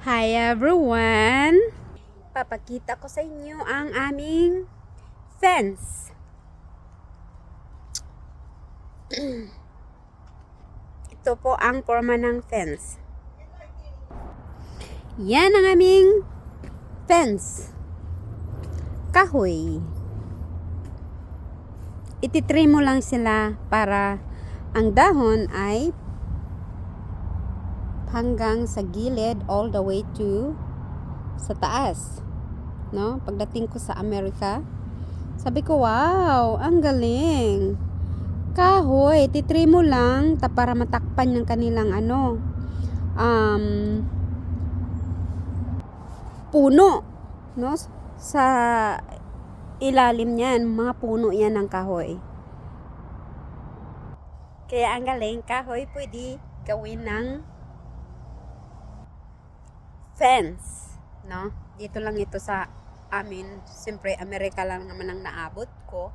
Hi everyone! Papakita ko sa inyo ang aming fence. Ito po ang forma ng fence. Yan ang aming fence. Kahoy. Ititrim mo lang sila para ang dahon ay hanggang sa gilid all the way to sa taas. No? Pagdating ko sa Amerika, sabi ko, wow, ang galing. Kahoy, titrim mo lang para matakpan ng kanilang puno, no? Sa ilalim niyan, mga puno yan ng kahoy. Kaya ang galing, kahoy pwede gawin ng fence, no? Dito lang ito sa amin. Siyempre, Amerika lang naman ang naabot ko.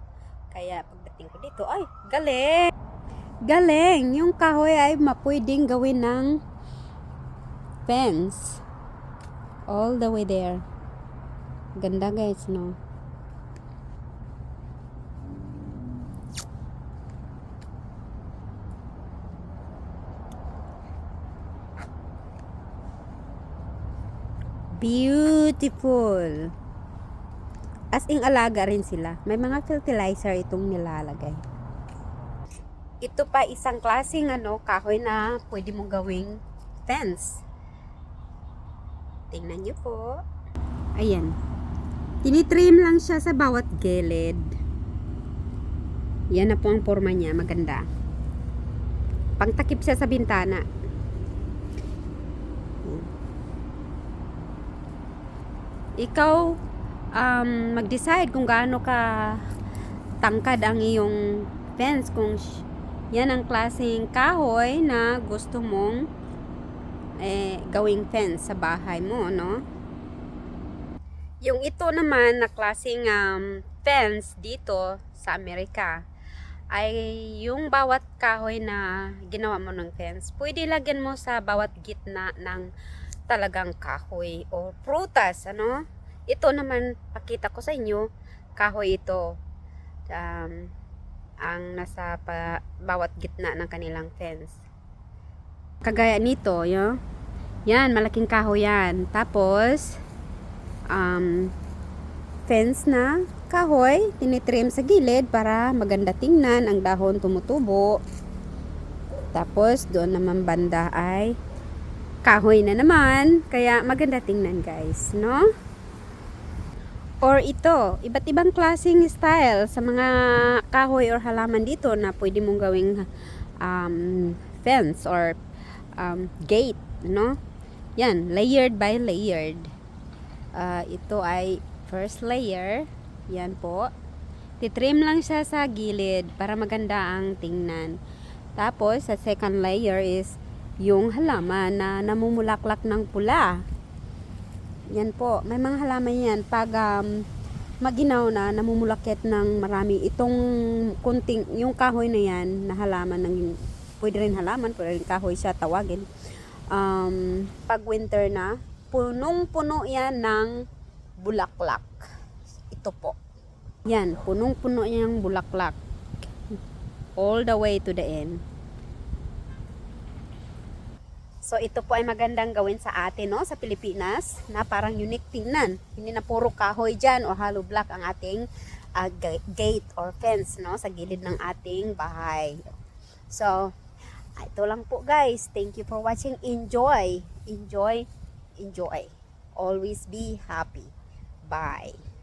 Kaya pagdating ko dito, ay, galing! Galing! Yung kahoy ay mapwedeng gawin ng fence. All the way there. Ganda guys, no? Beautiful! As in alaga rin sila. May mga fertilizer itong nilalagay. Ito pa isang klaseng kahoy na pwede mong gawing fence. Tingnan nyo po. Ayan. Tinitrim lang siya sa bawat gilid. Yan na po ang forma niya. Maganda. Pangtakip siya sa bintana. Ikaw mag-decide kung gaano ka tangkad ang iyong fence, kung yan ang klaseng kahoy na gusto mong gawing fence sa bahay mo, no? Yung ito naman na klaseng fence dito sa Amerika ay yung bawat kahoy na ginawa mo ng fence, pwede lagyan mo sa bawat gitna ng talagang kahoy o prutas, ano? Ito naman, pakita ko sa inyo, kahoy ito. Ang nasa bawat gitna ng kanilang fence. Kagaya nito, yan, malaking kahoy yan. Tapos, fence na kahoy, tinitrim sa gilid para maganda tingnan, ang dahon tumutubo. Tapos, doon naman banda ay kahoy na naman, kaya maganda tingnan guys, no? Or ito, iba't ibang klaseng style sa mga kahoy or halaman dito na pwede mong gawing fence or gate, no? Yan, layered by layered. Ito ay first layer, yan po. Titrim lang siya sa gilid para maganda ang tingnan. Tapos, sa second layer is yung halaman na namumulaklak ng pula. Yan po, may mga halaman yan pag maginaw na namumulakit ng marami. Itong kunting, yung kahoy na yan na halaman, pwede rin halaman, pwede rin kahoy siya tawagin. Pag winter na, punong-puno yan ng bulaklak. Ito po. Yan, punong-puno yan ng bulaklak. All the way to the end. So, ito po ay magandang gawin sa atin, no? Sa Pilipinas, na parang unique tingnan. Hindi na puro kahoy dyan o hollow block ang ating gate or fence, no? Sa gilid ng ating bahay. So, ito lang po guys. Thank you for watching. Enjoy. Enjoy. Enjoy. Always be happy. Bye.